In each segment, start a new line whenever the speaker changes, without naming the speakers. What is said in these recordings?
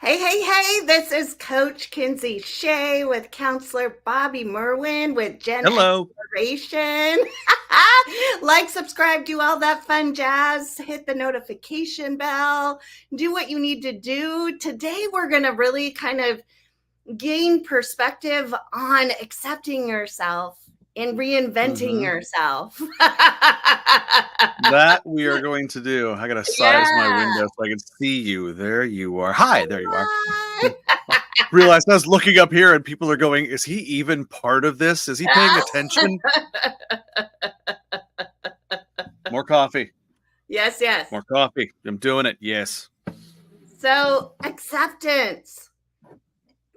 Hey, this is Coach Kinsey Shae with Counselor Bobby Merwin with
Hello.
Gen-Xer. Like, subscribe, do all that fun jazz, hit the notification bell, do what you need to do. Today, we're going to really kind of gain perspective on accepting yourself and reinventing yourself.
That we are going to do. I got to size my
Yeah.
window so I can see you. There you are. Hi, there you are.
Hi.
Realized I was looking up here and people are going, is he even part of this? Is he paying attention? More coffee.
Yes.
More coffee. I'm doing it. Yes.
So acceptance,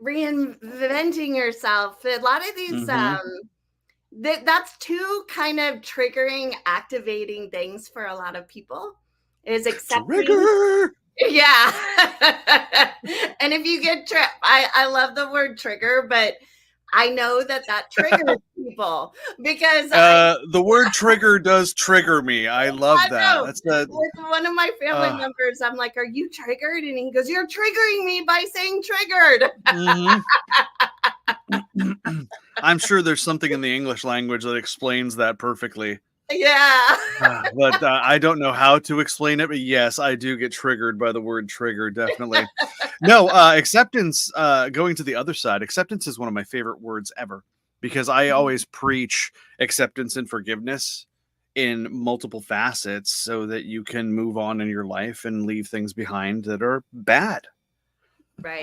reinventing yourself. A lot of these, that's two kind of triggering, activating things for a lot of people. Is accepting.
Trigger.
Yeah. And if you get I love the word trigger, but I know that triggers people because
the word trigger does trigger me. I love that. That's
with one of my family members. I'm like, "Are you triggered?" And he goes, "You're triggering me by saying triggered."
I'm sure there's something in the English language that explains that perfectly.
Yeah.
But I don't know how to explain it. But yes, I do get triggered by the word trigger. Definitely. No, acceptance, going to the other side. Acceptance is one of my favorite words ever because I always preach acceptance and forgiveness in multiple facets so that you can move on in your life and leave things behind that are bad.
Right.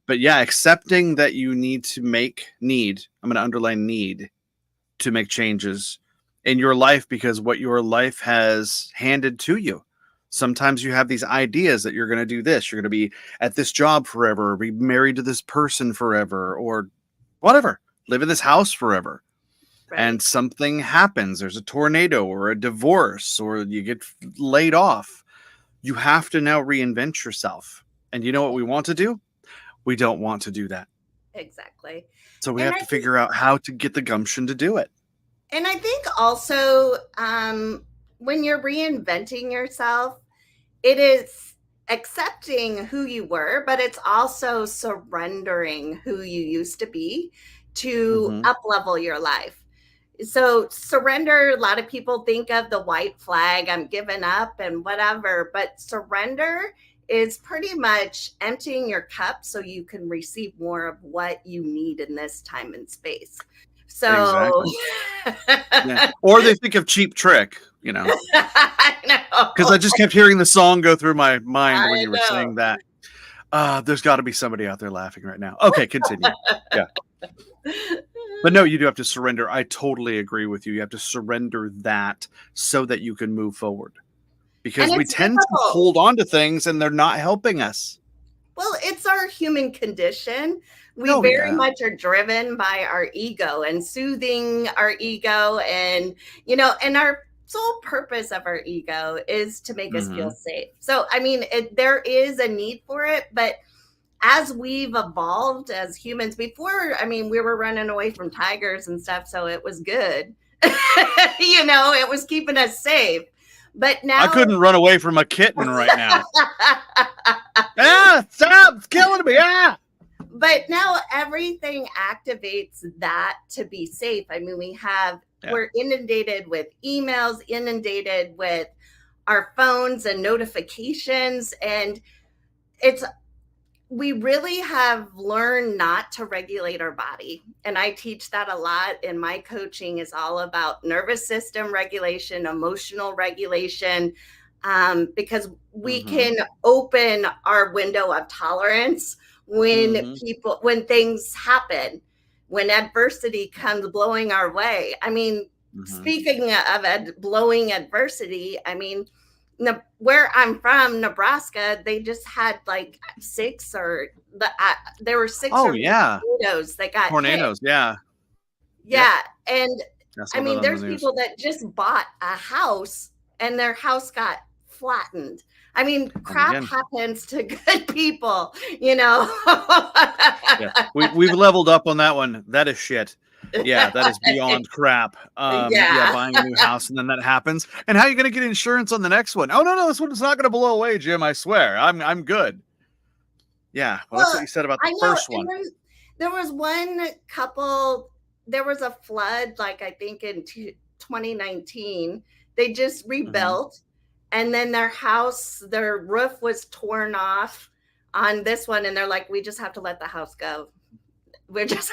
But yeah, accepting that you I'm going to underline need to make changes in your life because what your life has handed to you. Sometimes you have these ideas that you're going to do this, you're going to be at this job forever, or be married to this person forever, or whatever, live in this house forever.
Right.
And something happens. There's a tornado or a divorce, or you get laid off. You have to now reinvent yourself. And you know what we want to do? We don't want to do that.
Exactly.
So we have to figure out how to get the gumption to do it.
And I think also when you're reinventing yourself, it is accepting who you were, but it's also surrendering who you used to be to up-level your life. So surrender, a lot of people think of the white flag, I'm giving up and whatever, but surrender is pretty much emptying your cup so you can receive more of what you need in this time and space. So,
yeah. Or they think of Cheap Trick,
I know.
Because I just kept hearing the song go through my mind when you were saying that. There's got to be somebody out there laughing right now. Okay, continue. Yeah. But no, you do have to surrender. I totally agree with you. You have to surrender that so that you can move forward. Because we tend to hold on to things and they're not helping us.
Well, it's our human condition. We very much are driven by our ego and soothing our ego. And, and our sole purpose of our ego is to make us feel safe. So, I mean, there is a need for it. But as we've evolved as humans before, I mean, we were running away from tigers and stuff. So it was good. It was keeping us safe. But now
I couldn't run away from a kitten right now. Stop! It's killing me.
But now everything activates that to be safe. I mean, we're inundated with emails, inundated with our phones and notifications. And we really have learned not to regulate our body. And I teach that a lot in my coaching is all about nervous system regulation, emotional regulation, because we can open our window of tolerance when things happen, when adversity comes blowing our way. I mean, speaking of blowing adversity, I mean, where I'm from, Nebraska, they just had like there were six tornadoes that got
tornadoes.
Hit. Yeah. And I mean, there's people that just bought a house and their house got flattened. I mean, crap happens to good people,
We've leveled up on that one. That is shit. Yeah, that is beyond crap. Buying a new house and then that happens. And how are you going to get insurance on the next one? Oh no, this one's not going to blow away, Jim. I swear, I'm good. Yeah. Well, that's what
Well,
you said about
I
the
know,
first
and
one.
then there was one couple, there was a flood, like, I think in 2019. They just
Mhm.
rebuilt, and then their house, their roof was torn off on this one, and they're like, "We just have to let the house go. We're just,"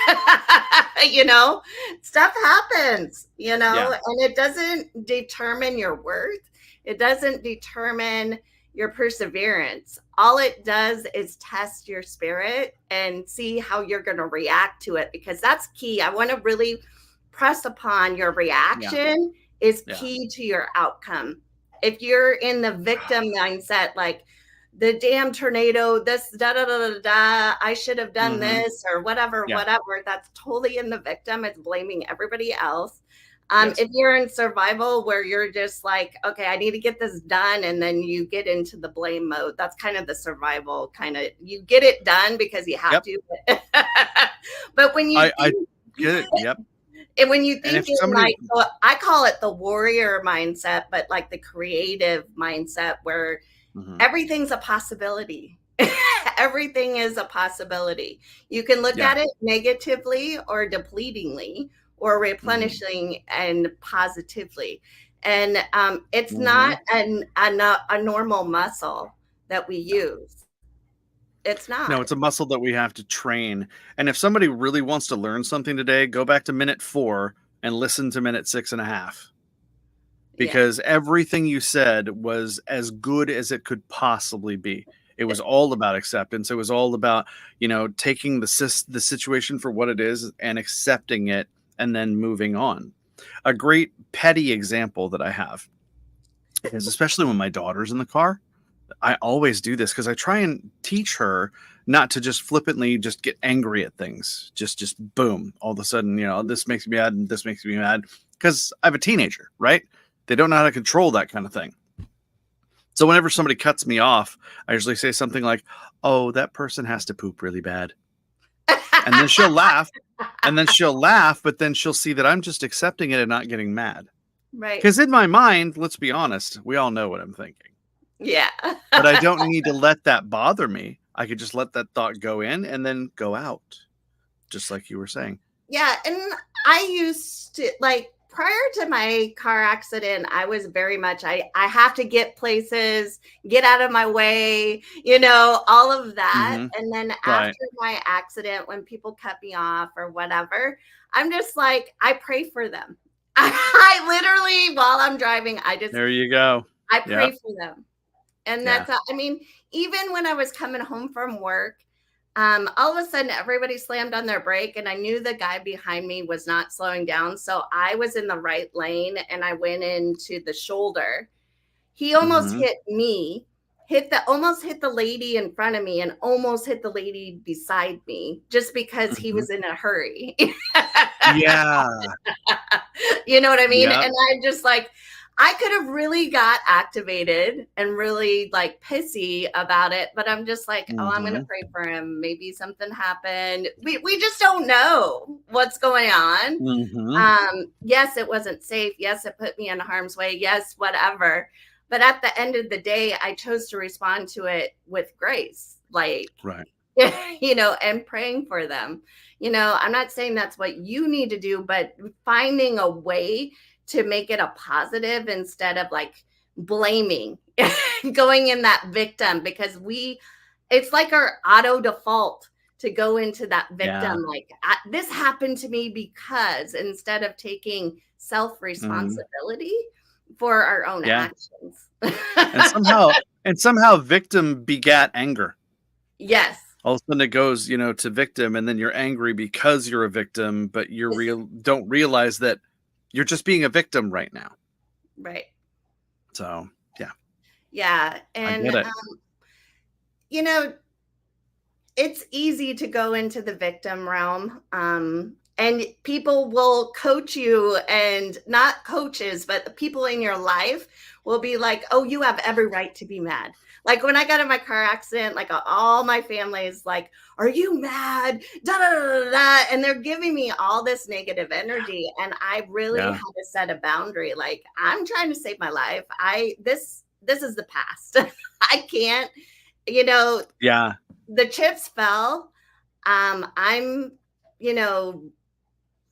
you know, stuff happens,
Yeah.
and it doesn't determine your worth. It doesn't determine your perseverance. All it does is test your spirit and see how you're going to react to it, because that's key. I want to really press upon your
Yeah.
reaction is
Yeah.
key to your outcome. If you're in the victim mindset, like, the damn tornado, this, da da da da da, I should have done
Mhm.
this, or whatever,
Yeah.
whatever. That's totally in the victim. It's blaming everybody else.
Yes.
If you're in survival where you're just like, okay, I need to get this done, and then you get into the blame mode, that's kind of the survival kind of, you get it done because you have
Yep.
to. But when you
I
think,
get it. Yep.
and when you
And if
think in
somebody
like, so I call it the warrior mindset, but like the creative mindset where
Mhm.
everything's a possibility. Everything is a possibility. You can look
Yeah.
at it negatively or depletingly or
Mhm.
replenishing and positively. And it's not
Mhm.
a normal muscle that we
No.
use. It's
No,
not.
it's a muscle that we have to train. And if somebody really wants to learn something today, go back to minute 4 and listen to minute 6.5,
Yeah.
because everything you said was as good as it could possibly be. It was all about acceptance. It was all about, taking the situation for what it is and accepting it and then moving on. A great petty example that I have is, especially when my daughter's in the car, I always do this because I try and teach her not to just flippantly just get angry at things. Just boom, all of a sudden, this makes me mad and this makes me mad, because I have a teenager, right? They don't know how to control that kind of thing. So whenever somebody cuts me off, I usually say something like, "Oh, that person has to poop really bad." And then she'll laugh, but then she'll see that I'm just accepting it and not getting mad.
Right.
Because in my mind, let's be honest, we all know what I'm thinking.
Yeah.
But I don't need to let that bother me. I could just let that thought go in and then go out, just like you were saying.
Yeah, and I used to, like, prior to my car accident, I was very much, I have to get places, get out of my way, all of that.
Mhm.
And then
Right.
after my accident, when people cut me off or whatever, I'm just like, I pray for them. I literally, while I'm driving,
There you go.
I pray
Yep.
for them. And
Yeah.
I mean, even when I was coming home from work, all of a sudden everybody slammed on their brake, and I knew the guy behind me was not slowing down. So I was in the right lane and I went into the shoulder. He almost
Mhm.
hit me, almost hit the lady in front of me, and almost hit the lady beside me just because he
Mhm.
was in a hurry.
Yeah.
You know what I mean?
Yep.
And I'm just like, I could have really got activated and really like pissy about it, but I'm just like, oh, I'm gonna
Mhm.
pray for him. Maybe something happened. We just don't know what's going on.
Mhm.
Yes, it wasn't safe. Yes, it put me in harm's way. Yes, whatever. But at the end of the day, I chose to respond to it with grace, like,
Right.
and praying for them. I'm not saying that's what you need to do, but finding a way to make it a positive instead of like blaming, going in that victim, because it's like our auto default to go into that
Yeah.
victim, like, this happened to me, because instead of taking self
Mhm.
responsibility for our own
Yeah.
actions.
And somehow victim begat anger.
Yes.
All of a sudden it goes, to victim, and then you're angry because you're a victim, but don't realize that you're just being a victim right now.
Right.
So, yeah,
Yeah.
I
And,
get it.
you know, it's easy to go into the victim realm. And people will coach you, and not coaches, but the people in your life will be like, oh, you have every right to be mad. Like when I got in my car accident, like all my family is like, are you mad? Da, da, da, da, da. And they're giving me all this negative energy. And I really
Yeah.
had to set a boundary. Like, I'm trying to save my life. This is the past. I can't, you know,
Yeah.
the chips fell. I'm, you know,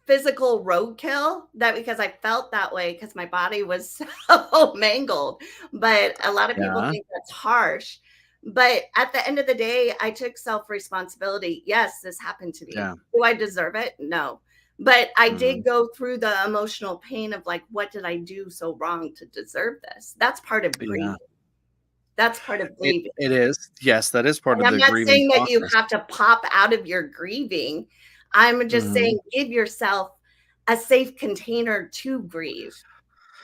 physical roadkill, that because I felt that way because my body was so mangled. But a lot of people
Yeah.
think that's harsh. But at the end of the day, I took self responsibility. Yes, this happened to me.
Yeah.
Do I deserve it? No. But I did
Mhm.
go through the emotional pain of like, what did I do so wrong to deserve this? That's part of
Yeah.
grieving. That's part of grieving.
It is. Yes, that is part
And
of
I'm
the
not
grieving
saying that you
process.
have to pop out of your grieving. I'm just
Mhm.
saying give yourself a safe container to grieve.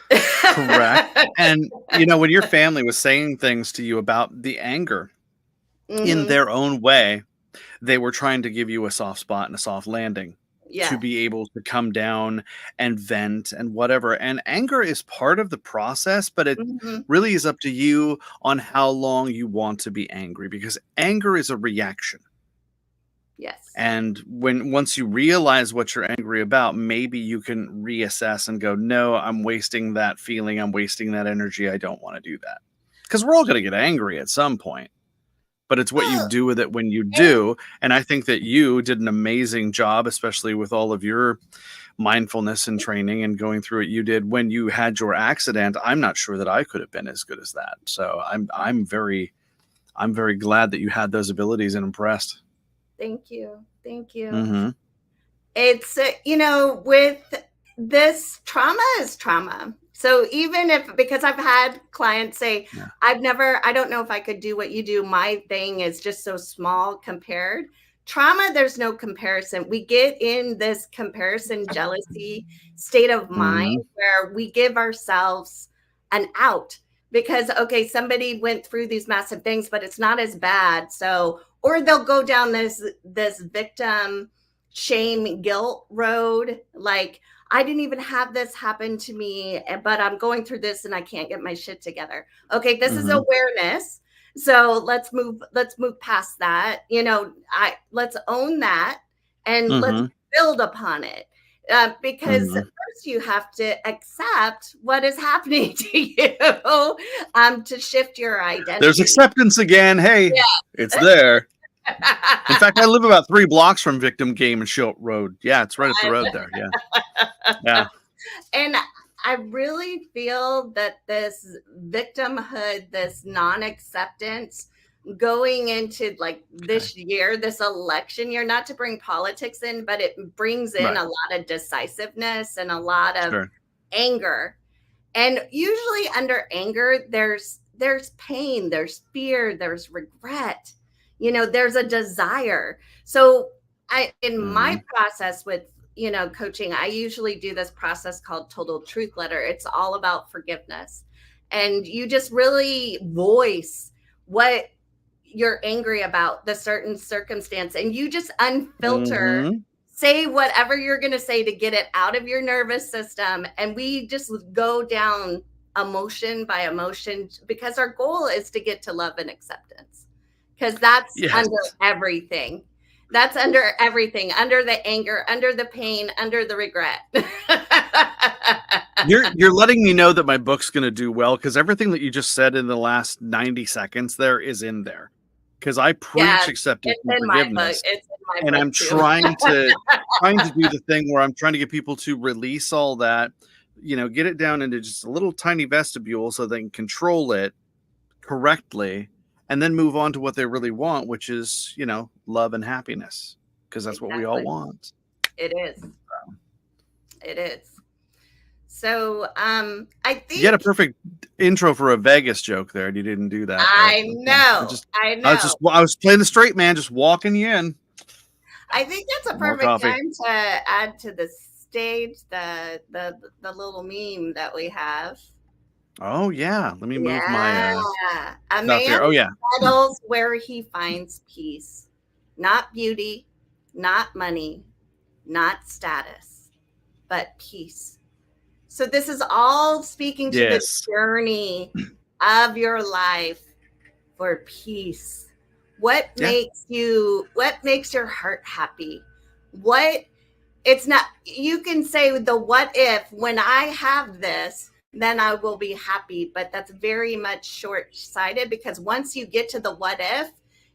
Correct. And, when your family was saying things to you about the anger in
Mhm.
their own way, they were trying to give you a soft spot and a soft landing to
Yeah.
be able to come down and vent and whatever. And anger is part of the process, but it
Mhm.
really is up to you on how long you want to be angry, because anger is a reaction.
Yes.
And once you realize what you're angry about, maybe you can reassess and go, no, I'm wasting that feeling. I'm wasting that energy. I don't want to do that. Because we're all going to get angry at some point, but it's what you
Well,
do with it when you
and
do. And I think that you did an amazing job, especially with all of your mindfulness and training and going through it you did when you had your accident. I'm not sure that I could have been as good as that. So I'm very glad that you had those abilities and impressed.
thank you. Thank you.
Mm-hmm.
It's, with this, trauma is trauma. So even if, because I've had clients say,
Yeah.
I don't know if I could do what you do. My thing is just so small compared. Trauma, there's no comparison. We get in this comparison, jealousy state of mind
Mm-hmm.
where we give ourselves an out because, okay, somebody went through these massive things, but it's not as bad. So, or they'll go down this victim shame guilt road, like I didn't even have this happen to me, but I'm going through this and I can't get my shit together. Okay, this is
Mm-hmm.
awareness. So let's move past that. Let's own that and let's
Mm-hmm.
build upon it. Because
Mm-hmm.
first you have to accept what is happening to you, to shift your
There's
identity.
acceptance again. Hey, it's there. In fact, I live about 3 blocks from Victim Game and Show Road. Yeah, it's right up the road there. Yeah. Yeah.
And I really feel that this victimhood, this non acceptance going into like
Okay.
this year, this election year, not to bring politics in, but it brings in
Right.
a lot of decisiveness and a lot of
Sure.
anger. And usually under anger, there's pain, there's fear, there's regret, there's a desire. So in
Mm-hmm.
my process with coaching, I usually do this process called total truth letter. It's all about forgiveness. And you just really voice what you're angry about, the certain circumstance, and you just unfilter,
Mm-hmm.
say whatever you're going to say to get it out of your nervous system. And we just go down emotion by emotion because our goal is to get to love and acceptance, because that's
Yes.
under everything. That's under everything, under the anger, under the pain, under the regret.
You're letting me know that my book's going to do well, because everything that you just said in the last 90 seconds there is in there. Because I
Yeah,
preach acceptance
it's
and
in my book.
forgiveness,
It's in my
and
book
I'm
too.
trying to do the thing where I'm trying to get people to release all that, get it down into just a little tiny vestibule so they can control it correctly, and then move on to what they really want, which is, love and happiness, because that's what we all
Exactly.
want.
It is. It is. So I
You had a
think
perfect intro for a Vegas joke there, and you didn't do that, but
I
okay.
know. I know.
I was playing the straight man, just walking you in.
I think that's a
More
perfect
coffee.
time to add to the stage the little meme that we have.
Oh yeah, let me move my
Yeah. A
out
man
there. Oh yeah.
settles where he finds peace. Not beauty, not money, not status, but peace. So this is all speaking to the
Yes.
journey of your life for peace. What
Yeah.
makes your heart happy? What It's not, you can say the what if, when I have this, then I will be happy, but that's very much short-sighted, because once you get to the what if,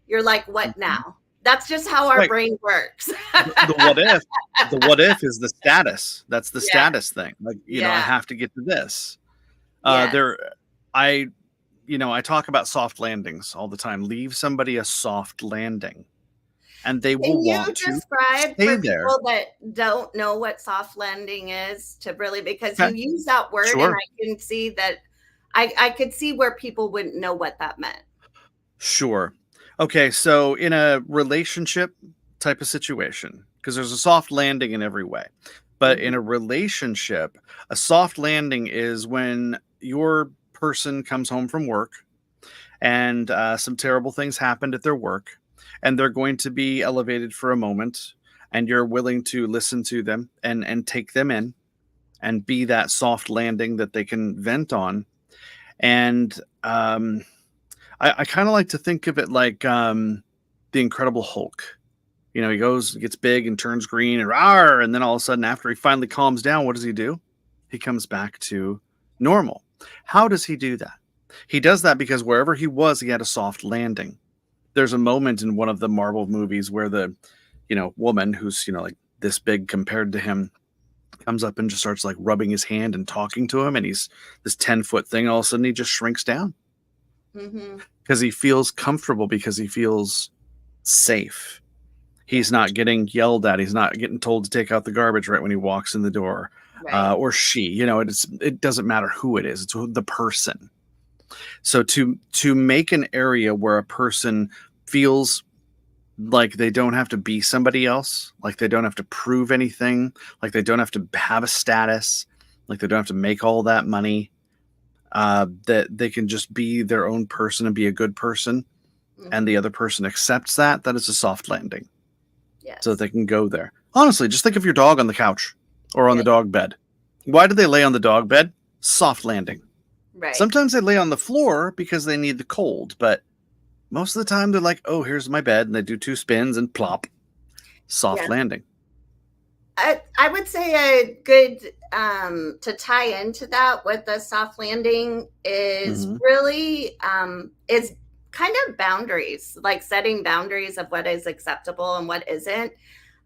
you're like, what now? That's just how our
Right.
brain works.
The what if is the status. That's the
Yeah.
status thing. Like, I
Yeah.
have to get to this.
Yeah.
I talk about soft landings all the time. Leave somebody a soft landing, and they will
Can you
want to
describe
stay
for
there.
people that don't know what soft landing is to really, because
Okay.
you use that word and
Sure.
I can see that I could see where people wouldn't know what that meant.
Sure. Okay, so in a relationship type of situation, because there's a soft landing in every way, but in
Mhm.
a relationship, a soft landing is when your person comes home from work and some terrible things happened at their work, and they're going to be elevated for a moment, and you're willing to listen to them and take them in and be that soft landing that they can vent on. And I kind of like to think of it like the Incredible Hulk. He gets big and turns green and rawr, and then all of a sudden, after he finally calms down, what does he do? He comes back to normal. How does he do that? He does that because wherever he was, he had a soft landing. There's a moment in one of the Marvel movies where the, woman who's, like this big compared to him comes up and just starts like rubbing his hand and talking to him. And he's this 10-foot thing. All of a sudden, he just shrinks down
Mhm.
because he feels comfortable, because he feels safe. He's not getting yelled at. He's not getting told to take out the garbage right when he walks in the door.
Right.
Or she, it doesn't matter who it is. It's the person. So to make an area where a person feels like they don't have to be somebody else, like they don't have to prove anything, like they don't have to have a status, like they don't have to make all that money, that they can just be their own person and be a good person, and the
Mhm.
other person accepts that is a soft landing. So that
Yes.
they can go there. Honestly, just think of your dog on the couch or on the
Right.
dog bed. Why do they lay on the dog bed? Soft landing.
Right.
Sometimes they lay on the floor because they need the cold, but most of the time they're like, oh, here's my bed, and they do 2 spins and plop. Soft
Yeah.
landing.
I would say a good to tie into that with the soft landing is
Mhm.
really is kind of boundaries, like setting boundaries of what is acceptable and what isn't.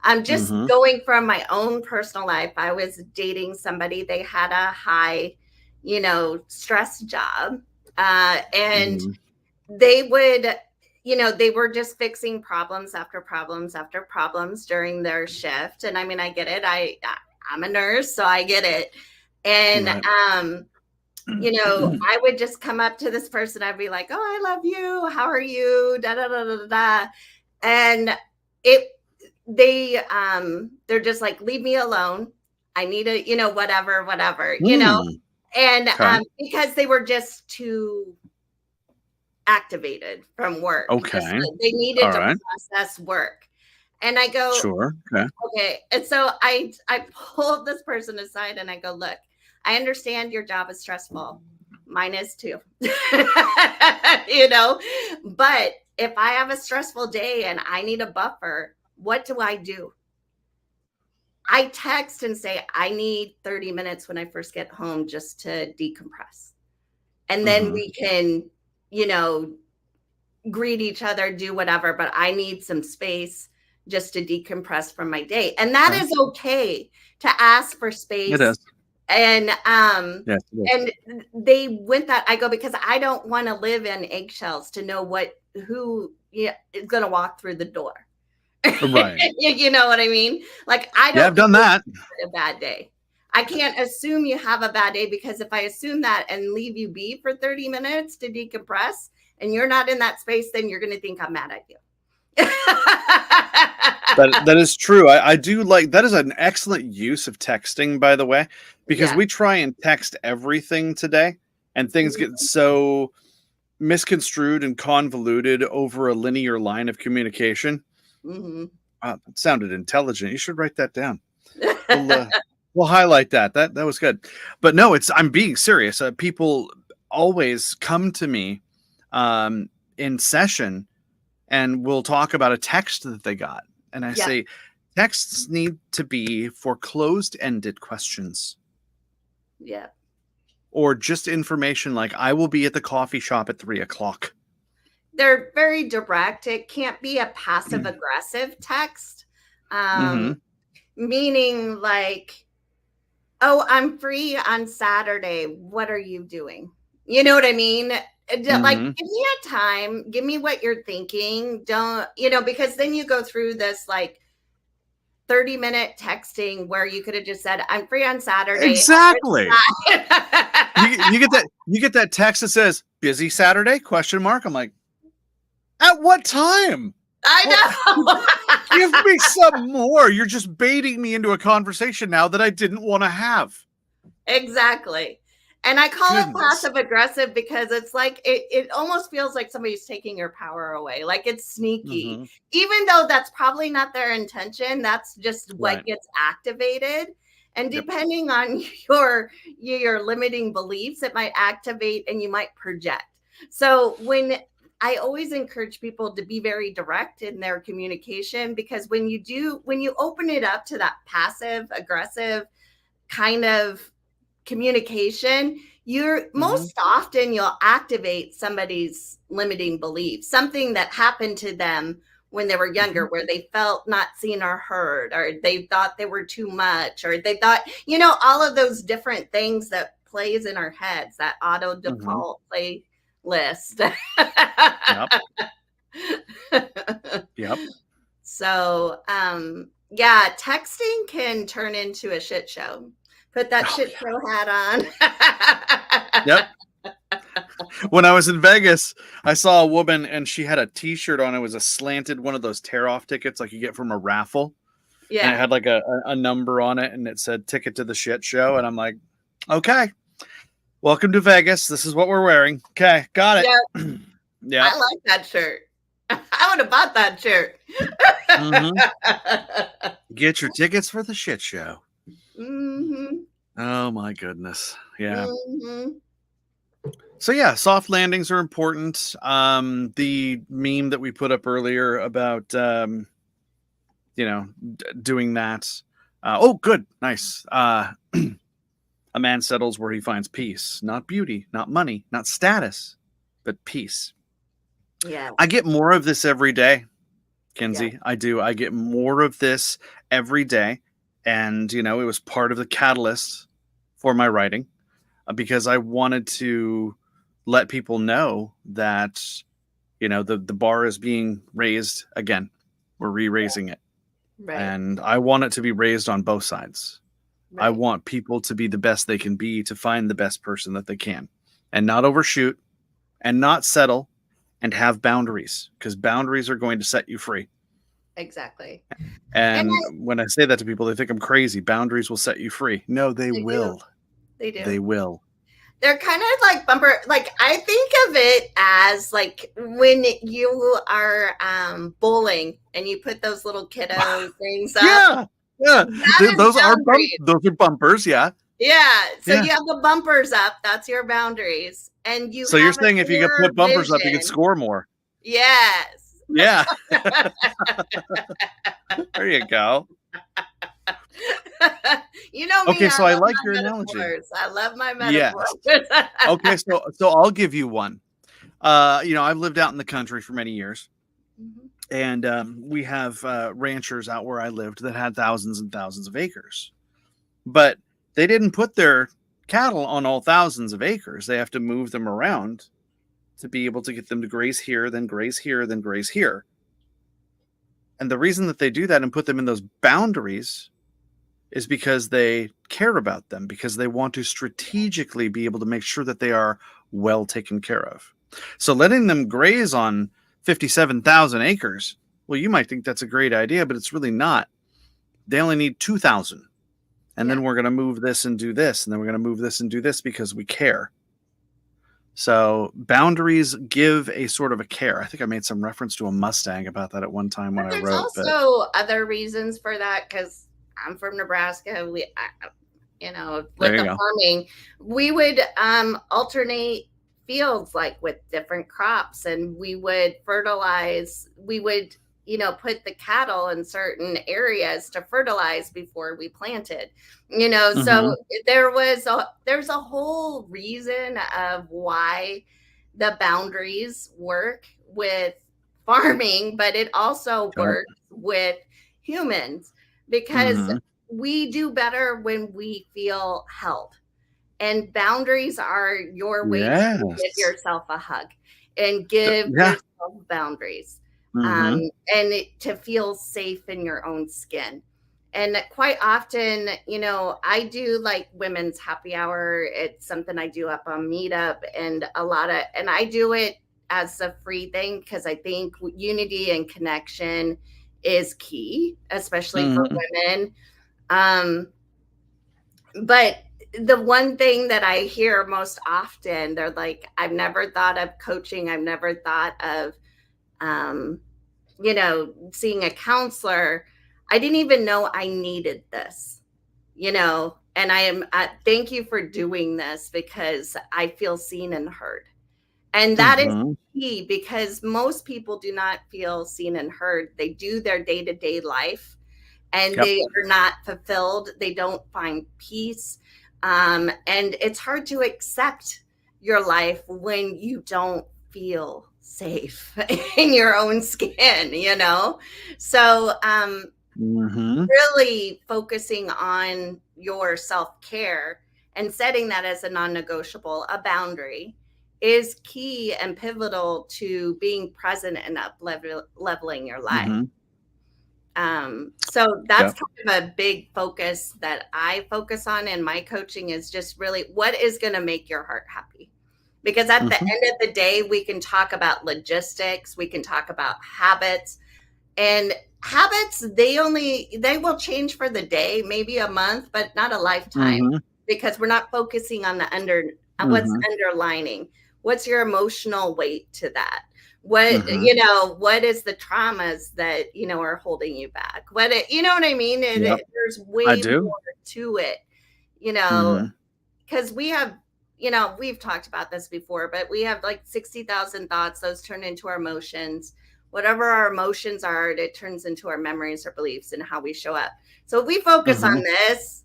I'm just
Mhm.
going from my own personal life. I was dating somebody, they had a high, stress job. And
Mhm.
they would, they were just fixing problems after problems after problems during their shift. And I mean, I get it. I'm a nurse, so I get it. And
Right.
I would just come up to this person. I'd be like, "Oh, I love you. How are you?" Da da da da da. And it, they're just like, "Leave me alone. I need a, whatever.
Mm.
And
Okay.
because they were just too activated from work, just
Okay.
like they needed
All
to
right.
process work. And I go,
Sure. Okay.
okay. And so I pulled this person aside and I go, look, I understand your job is stressful. Mine is too. But if I have a stressful day and I need a buffer, what do? I text and say, I need 30 minutes when I first get home just to decompress. And then
Mhm.
we can, you know, greet each other, do whatever, but I need some space just to decompress from my day. And that
Okay.
is okay to ask for
It
space.
is.
And
Yes, it is.
and they went that I go because I don't want to live in eggshells to know who is going to walk through the door.
Right.
You know what I mean? Like I
Yeah,
don't
I've done
know
that.
a bad day. I can't assume you have a bad day because if I assume that and leave you be for 30 minutes to decompress and you're not in that space, then you're going to think I'm mad at you.
That is true. I do like that is an excellent use of texting, by the way, because
Yeah.
we try and text everything today, and things get so misconstrued and convoluted over a linear line of communication.
Mm-hmm.
It sounded intelligent. You should write that down. We'll uh, we'll highlight that. That was good. But no, I'm being serious. People always come to me in session and we'll talk about a text that they got. And I
Yeah.
say, texts need to be for closed-ended questions
Yeah.
or just information like, I will be at the coffee shop at 3:00.
they're very direct. It can't be a passive aggressive text.
Mm-hmm.
Meaning like, oh, I'm free on Saturday. What are you doing? You know what I mean? Like,
Mm-hmm.
give me a time. Give me what you're thinking. Don't, because then you go through this like 30-minute texting where you could have just said, I'm free on Saturday.
Exactly. You get that text that says busy Saturday ? I'm like, at what time?
I know.
Give me some more. You're just baiting me into a conversation now that I didn't want to have.
Exactly. And I call
Goodness.
it passive aggressive because it's like it almost feels like somebody's taking your power away. Like it's sneaky.
Mm-hmm.
Even though that's probably not their intention, that's just what
Right.
gets activated. And depending on your limiting beliefs, it might activate and you might project. So when I always encourage people to be very direct in their communication, because when you open it up to that passive aggressive kind of communication, most often you'll activate somebody's limiting beliefs, something that happened to them when they were younger, where they felt not seen or heard, or they thought they were too much, or they thought, all of those different things that plays in our heads, that auto default playlist.
Yep.
So, yeah, texting can turn into a shit show. Put that shit show hat on.
Yep. When I was in Vegas, I saw a woman and she had a t-shirt on. It was a slanted one of those tear-off tickets like you get from a raffle. Yeah. And it had like a number on it and it said ticket to the shit show. And I'm like, okay, welcome to Vegas. This is what we're wearing. Okay, got it.
Yep.
Yeah.
I like that shirt. I would have bought that shirt.
Get your tickets for the shit show.
Mm-hmm.
Oh my goodness. Yeah. Mm-hmm. So yeah, soft landings are important. The meme that we put up earlier about doing that. Oh, good, nice. A man settles where he finds peace, not beauty, not money, not status, but peace.
Yeah.
I get more of this every day, Kinsey. Yeah. I do. I get more of this every day. And, it was part of the catalyst for my writing because I wanted to let people know that, the bar is being raised again. We're re-raising it. Right. And I want it to be raised on both sides. Right. I want people to be the best they can be, to find the best person that they can and not overshoot and not settle and have boundaries, because boundaries are going to set you free.
Exactly.
And when I say that to people, they think I'm crazy. Boundaries will set you free. No, they will.
They do.
They will.
They're kind of like bumper. Like I think of it as like when you are bowling and you put those little kiddo things up.
Yeah. Those are bumpers. Yeah.
Yeah. So you have the bumpers up. That's your boundaries. And you.
So you're saying if you could put bumpers up, you could score more.
Yes.
Yeah. There you go.
You know me.
Okay, so I like your analogy.
I love my metaphors.
Yes. Okay, so I'll give you one. I've lived out in the country for many years. And we have ranchers out where I lived that had thousands and thousands of acres. But they didn't put their cattle on all thousands of acres. They have to move them around to be able to get them to graze here, then graze here, then graze here. And the reason that they do that and put them in those boundaries is because they care about them, because they want to strategically be able to make sure that they are well taken care of. So letting them graze on 57,000 acres, well, you might think that's a great idea, but it's really not. They only need 2,000. And then we're going to move this and do this. And then we're going to move this and do this because we care. So boundaries give a sort of a care. I think I made some reference to a Mustang about that at one time when I wrote.
There's also other reasons for that, because I'm from Nebraska. With the farming, we would alternate fields like with different crops, and we would fertilize. We would put the cattle in certain areas to fertilize before we planted, so there's a whole reason of why the boundaries work with farming, but it also works with humans, because we do better when we feel held. And boundaries are your way to give yourself a hug and give yourself boundaries, and to feel safe in your own skin. And quite often, you know, I do like women's happy hour. It's something I do up on Meetup, and I do it as a free thing because I think unity and connection is key, especially for women. But the one thing that I hear most often, they're like, I've never thought of coaching. I've never thought of, you know, seeing a counselor. I didn't even know I needed this, you know, and thank you for doing this because I feel seen and heard. And that is key, because most people do not feel seen and heard. They do their day-to-day life and they are not fulfilled. They don't find peace. And it's hard to accept your life when you don't feel safe in your own skin, you know? So really focusing on your self-care and setting that as a non-negotiable, a boundary, is key and pivotal to being present and leveling your life. So that's kind of a big focus that I focus on in my coaching, is just really what is going to make your heart happy. Because at the end of the day, we can talk about logistics, we can talk about habits, and habits, they will change for the day, maybe a month, but not a lifetime, because we're not focusing on the what's underlining. What's your emotional weight to that? What, you know, what is the traumas that, you know, are holding you back? You know what I mean? There's way more to it, you know, because we have, you know, we've talked about this before, but we have like 60,000 thoughts. Those turn into our emotions. Whatever our emotions are, it turns into our memories or beliefs and how we show up. So if we focus on this,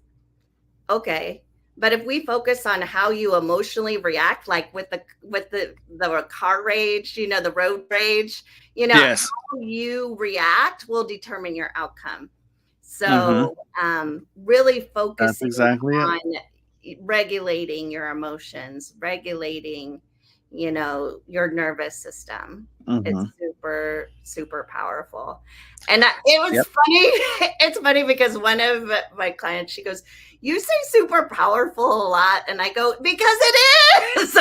okay. But if we focus on how you emotionally react, like with the car rage, you know, the road rage, you know, how you react will determine your outcome. So really focusing on regulating your emotions, regulating, you know, your nervous system. It's super, super powerful. And it was funny. It's funny because one of my clients, she goes, "You say super powerful a lot." And I go, "Because it is."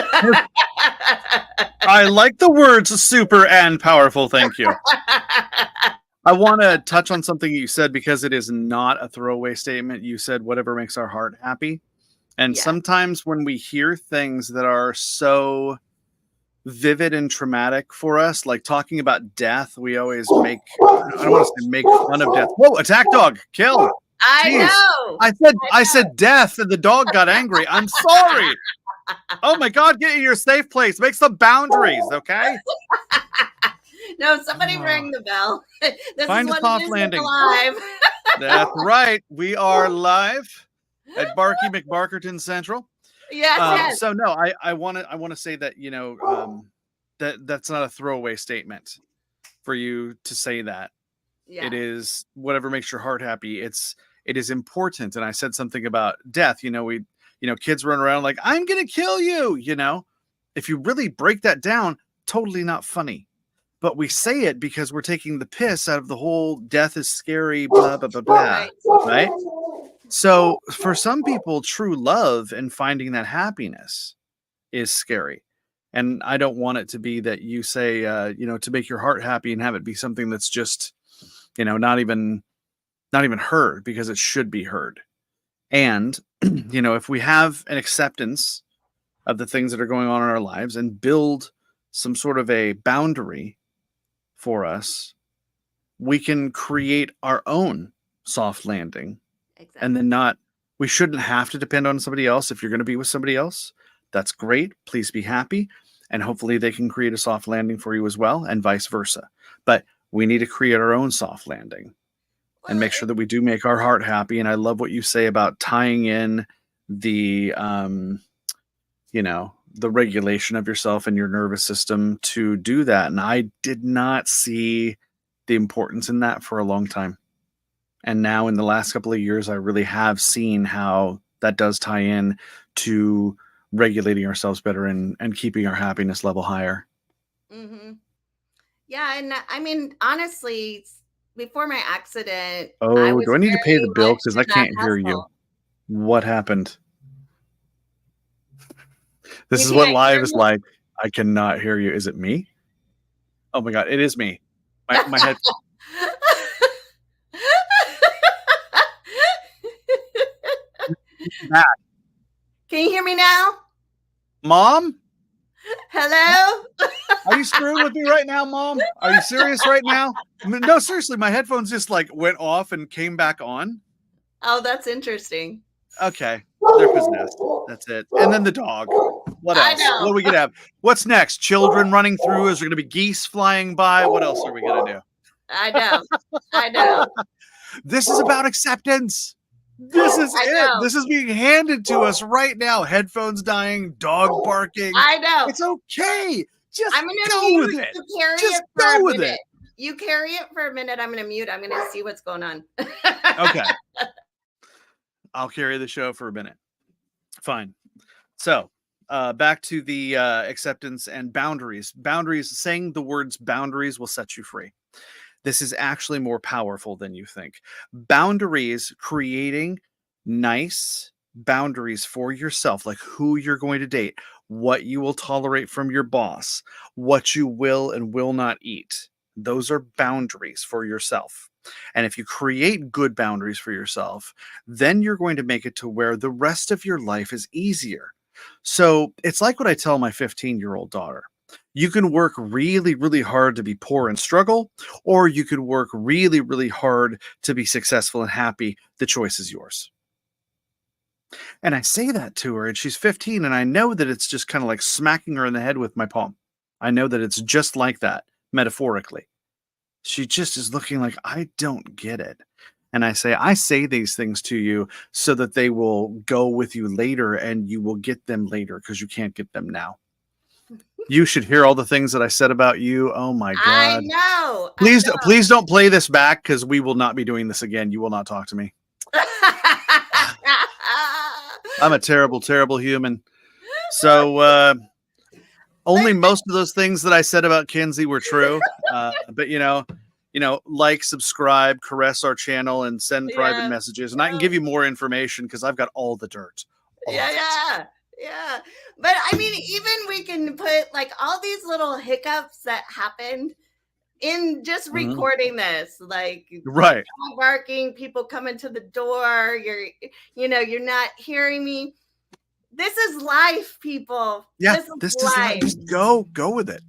I like the words super and powerful. Thank you. I want to touch on something you said, because it is not a throwaway statement. You said whatever makes our heart happy. And sometimes when we hear things that are so vivid and traumatic for us, like talking about death, we always I don't want to say make fun of death. Whoa, attack dog, kill.
I know.
I said death, and the dog got angry. I'm sorry. Oh my God, get in your safe place. Make some boundaries, okay?
No, somebody rang the bell. This
Find
is
a soft landing.
Live.
That's right. We are live at Barky McBarkerton Central.
Yes.
So no, I want to say that, you know, that's not a throwaway statement for you to say that. It is whatever makes your heart happy. It is important. And I said something about death. You know, kids run around like, "I'm gonna kill you." You know, if you really break that down, totally not funny. But we say it because we're taking the piss out of the whole death is scary, blah blah blah blah. Right? So for some people, true love and finding that happiness is scary. And I don't want it to be that you say, you know, to make your heart happy and have it be something that's just, you know, not even heard, because it should be heard. And, you know, if we have an acceptance of the things that are going on in our lives and build some sort of a boundary for us, we can create our own soft landing. And then we shouldn't have to depend on somebody else. If you're going to be with somebody else, that's great. Please be happy. And hopefully they can create a soft landing for you as well, and vice versa. But we need to create our own soft landing and make sure that we do make our heart happy. And I love what you say about tying in the, you know, the regulation of yourself and your nervous system to do that. And I did not see the importance in that for a long time. And now in the last couple of years, I really have seen how that does tie in to regulating ourselves better and keeping our happiness level higher.
Mm-hmm. Yeah. And I mean, honestly, before my accident, I
Oh,
was
do I need to pay
very
the bill?
much
Because
in
I
that
can't hear you.
hustle.
What happened? This
You
is what
can't
live
hear
is like. I cannot hear you. Is it me? Oh my God, it is me. My head. Back.
Can you hear me now?
Mom?
Hello?
Are you screwing with me right now, Mom? Are you serious right now? No, seriously, my headphones just like went off and came back on.
Oh, that's interesting.
Okay, they're possessed. That's it. And then the dog. What
I
else?
know.
What do we gonna have? What's next? Children running through? Is there gonna be geese flying by? What else are we gonna do?
I know. I know.
This is about acceptance. This is
I
it.
know.
This is being handed to us right now. Headphones dying, dog barking.
I know.
It's okay. Just
I'm gonna
go
mute
with it.
you carry
Just
it for
go
a
with
minute.
it.
You carry it for a minute. I'm gonna mute. I'm gonna see what's going on.
Okay. I'll carry the show for a minute. Fine. So back to the acceptance and boundaries. Boundaries, saying the words boundaries will set you free. This is actually more powerful than you think. Boundaries, creating nice boundaries for yourself, like who you're going to date, what you will tolerate from your boss, what you will and will not eat. Those are boundaries for yourself. And if you create good boundaries for yourself, then you're going to make it to where the rest of your life is easier. So it's like what I tell my 15-year-old daughter. You can work really, really hard to be poor and struggle, or you could work really, really hard to be successful and happy. The choice is yours. And I say that to her, and she's 15, and I know that it's just kind of like smacking her in the head with my palm. I know that it's just like that, metaphorically. She just is looking like, I don't get it. And I say these things to you so that they will go with you later and you will get them later because you can't get them now. You should hear all the things that I said about you. Oh my God.
I know.
Please don't play this back because we will not be doing this again. You will not talk to me. I'm a terrible, terrible human. So only most of those things that I said about Kinsey were true. But like, subscribe, caress our channel, and send private messages. And I can give you more information because I've got all the dirt.
Yeah. But I mean, even we can put like all these little hiccups that happened in just recording this, like
right,
dog barking, people coming to the door, you're not hearing me. This is life, people.
Yeah,
this is life.
Just go with it.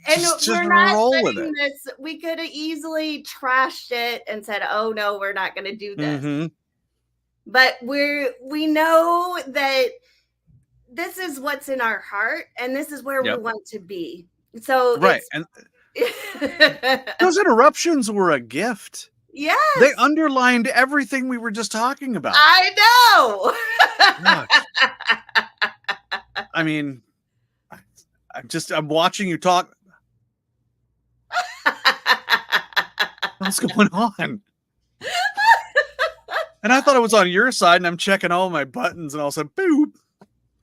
And
just
we're not
roll with
letting
it.
this. We could have easily trashed it and said, "Oh no, we're not going to do this." But we know that this is what's in our heart, and this is where we want to be. So
right, and those interruptions were a gift.
Yes,
they underlined everything we were just talking about.
I
know. I mean, I'm watching you talk. What's going on? And I thought it was on your side, and I'm checking all my buttons, and all of a sudden, boop.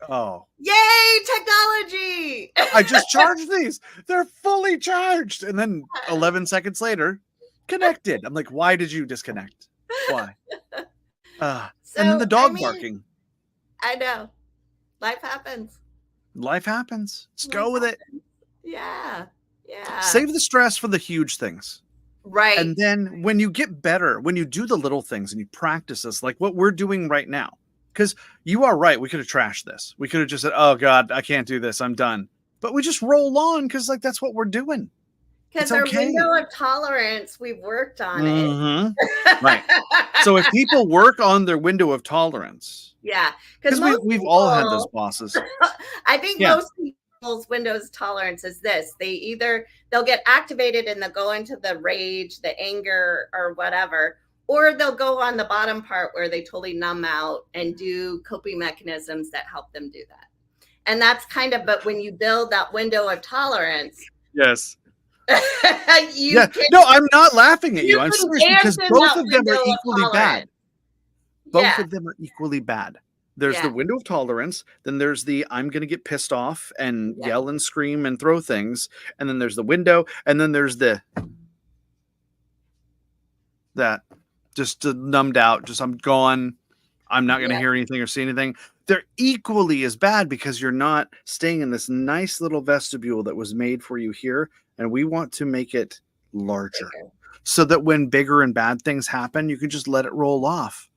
Oh.
Yay, technology!
I just charged these. They're fully charged. And then 11 seconds later, connected. I'm like, why did you disconnect? Why? And then the dog barking.
I know. Life happens.
Life happens. Just go with it.
Yeah.
Save the stress for the huge things.
Right.
And then when you get better, when you do the little things and you practice this, like what we're doing right now, because you are right. We could have trashed this. We could have just said, oh God, I can't do this. I'm done. But we just roll on because like that's what we're doing.
Because our window of tolerance, we've worked on it.
Right. So if people work on their window of tolerance.
Yeah.
Because we've all had those bosses.
I think most people's windows tolerance is this. They'll get activated and they'll go into the rage, the anger, or whatever. Or they'll go on the bottom part where they totally numb out and do coping mechanisms that help them do that. And that's kind of, but when you build that window of tolerance,
yes.
you can,
no, I'm not laughing at you. I'm
can
serious because
dance in
both
that
of them are
window of
equally bad.
tolerance.
Both
Yeah.
of them are equally bad. There's
Yeah.
the window of tolerance. Then there's the I'm going to get pissed off and
Yeah.
yell and scream and throw things. And then there's the window. And then there's that just numbed out. Just I'm gone. I'm not going to
Yeah.
hear anything or see anything. They're equally as bad because you're not staying in this nice little vestibule that was made for you here. And we want to make it larger so that when bigger and bad things happen, you can just let it roll off.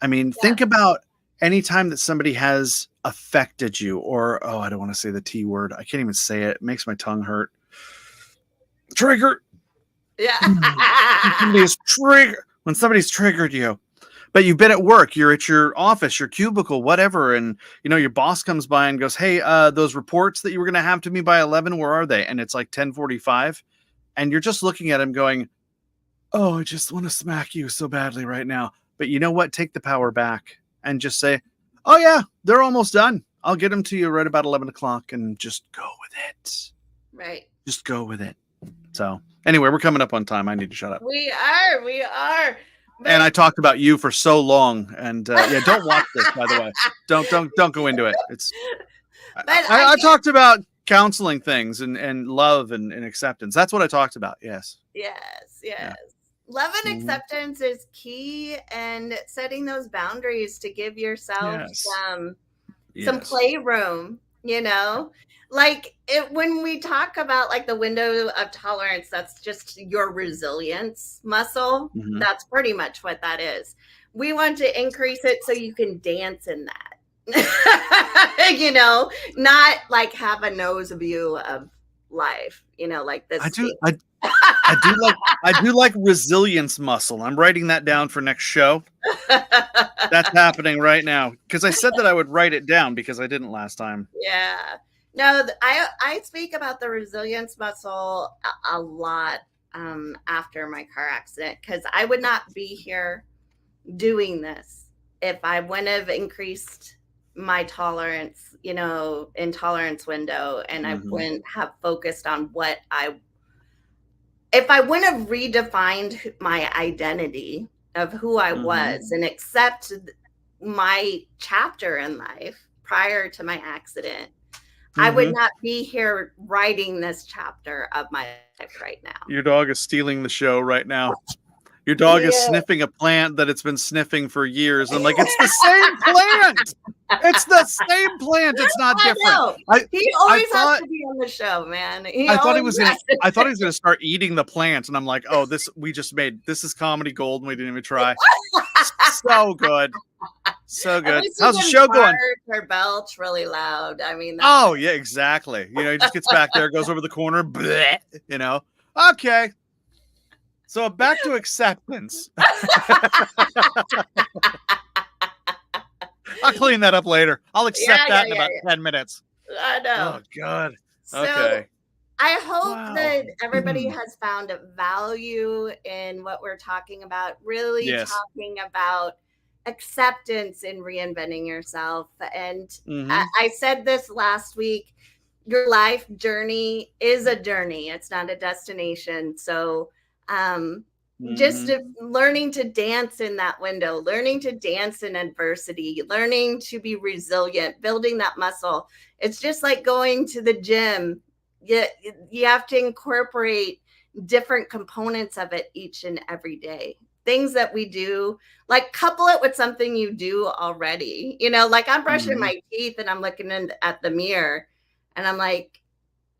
I mean, think about any time that somebody has affected you or, oh, I don't want to say the T word. I can't even say it. It makes my tongue hurt. Trigger.
Yeah.
When somebody's triggered you, but you've been at work, you're at your office, your cubicle, whatever. And, you know, your boss comes by and goes, hey, those reports that you were going to have to me by 11, where are they? And it's like 10:45. And you're just looking at him going, oh, I just want to smack you so badly right now. But you know what? Take the power back and just say, oh, yeah, they're almost done. I'll get them to you right about 11 o'clock and just go with it.
Right.
Just go with it. So anyway, we're coming up on time. I need to shut up.
We are. But
and I talked about you for so long. And yeah, don't watch this, by the way. Don't go into it. It's. I talked about counseling things and love and acceptance. That's what I talked about. Yes.
Yes.
Yeah.
Love and acceptance is key, and setting those boundaries to give yourself some playroom, you know, like when we talk about like the window of tolerance, that's just your resilience muscle. That's pretty much what that is. We want to increase it so you can dance in that, you know, not like have a nose view of life, you know, like this.
I do like resilience muscle. I'm writing that down for next show. That's happening right now because I said that I would write it down because I didn't last time.
Yeah. No, I speak about the resilience muscle a lot after my car accident, because I would not be here doing this if I wouldn't have increased my tolerance, you know, intolerance window, and I wouldn't have focused on if I wouldn't have redefined my identity of who I was and accept my chapter in life prior to my accident, I would not be here writing this chapter of my life right now.
Your dog is stealing the show right now. Your dog is sniffing a plant that it's been sniffing for years. I'm like, it's the same plant. It's the same plant. It's not different.
He always has to be on the show, man.
I thought he was gonna start eating the plant, and I'm like, oh, this is comedy gold, and we didn't even try. So good. So good. How's the show going?
Her belch really loud. I mean,
oh yeah, exactly. You know, he just gets back there, goes over the corner, bleh, you know. Okay. So back to acceptance. I'll clean that up later. I'll accept that in about 10 minutes.
I know.
Oh God.
So,
okay.
I hope that everybody has found value in what we're talking about. Really talking about acceptance in reinventing yourself. And I said this last week, your life journey is a journey. It's not a destination. So just learning to dance in that window, learning to dance in adversity, learning to be resilient, building that muscle. It's just like going to the gym. You have to incorporate different components of it each and every day. Things that we do, like couple it with something you do already. You know, like I'm brushing my teeth and I'm looking at the mirror and I'm like,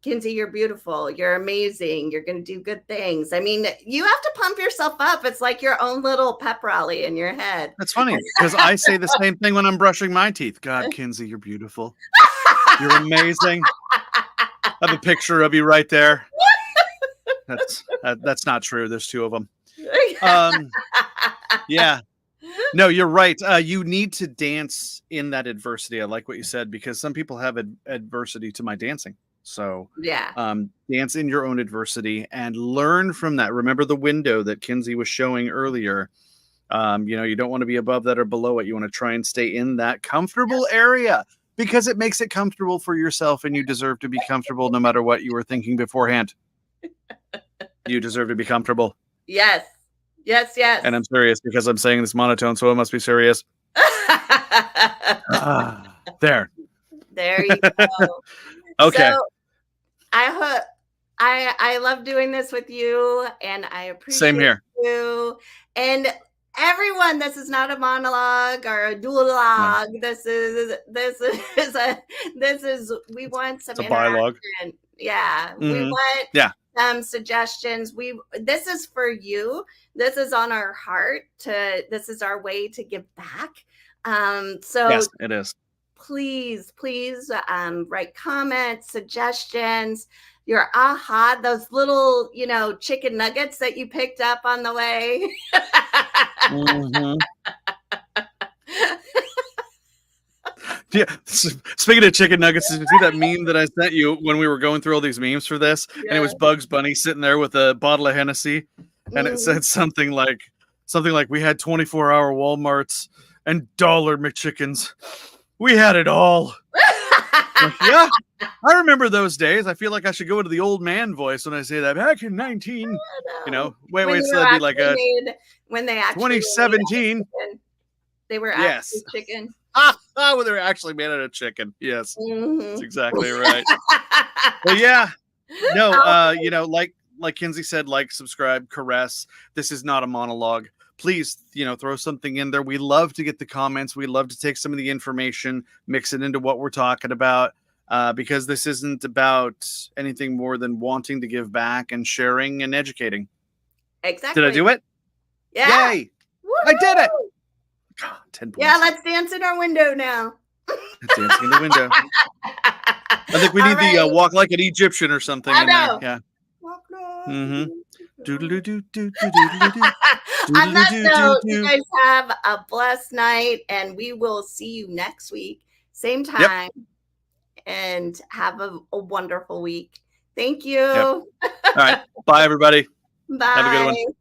Kinsey, you're beautiful. You're amazing. You're going to do good things. I mean, you have to pump yourself up. It's like your own little pep rally in your head.
That's funny because I say the same thing when I'm brushing my teeth. God, Kinsey, you're beautiful. You're amazing. I have a picture of you right there. That's not true. There's two of them. Yeah. No, you're right. You need to dance in that adversity. I like what you said because some people have adversity to my dancing. So dance in your own adversity and learn from that. Remember the window that Kinsey was showing earlier. You know, you don't want to be above that or below it. You want to try and stay in that comfortable area. Because it makes it comfortable for yourself, and you deserve to be comfortable no matter what you were thinking beforehand. You deserve to be comfortable.
Yes. Yes, yes.
And I'm serious because I'm saying this monotone, so it must be serious. There.
There you go.
Okay.
So I hope I love doing this with you, and I appreciate
Same here.
you. And everyone, this is not a monologue or a duologue. No. This is we want some
interaction.
Yeah. We want some suggestions. This is for you. This is on our heart this is our way to give back. So
yes, it is.
Please write comments, suggestions, your those little, chicken nuggets that you picked up on the way.
Mm-hmm. Yeah. Speaking of chicken nuggets, did you see that meme that I sent you when we were going through all these memes for this? Yeah. And it was Bugs Bunny sitting there with a bottle of Hennessy, and it said something like we had 24-hour Walmarts and dollar McChickens. We had it all. Like, yeah, I remember those days. I feel like I should go into the old man voice when I say that. Back in 19, so that'd be like
when they actually
2017.
They were actually chicken.
When they were actually made out of chicken. Yes, that's exactly right. But yeah, no, like Kinsey said, like, subscribe, caress. This is not a monologue. Please, throw something in there. We love to get the comments. We love to take some of the information, mix it into what we're talking about, because this isn't about anything more than wanting to give back and sharing and educating.
Exactly.
Did I do it?
Yeah.
Yay! Woo-hoo! I did it. God, 10 points.
Yeah, let's dance in our window now.
Dancing in the window. I think we need the walk like an Egyptian or something in there. Yeah. Mm-hmm.
On that note, you guys have a blessed night, and we will see you next week, same time, and have a wonderful week. Thank you.
All right. Bye, everybody.
Bye.
Have a good one.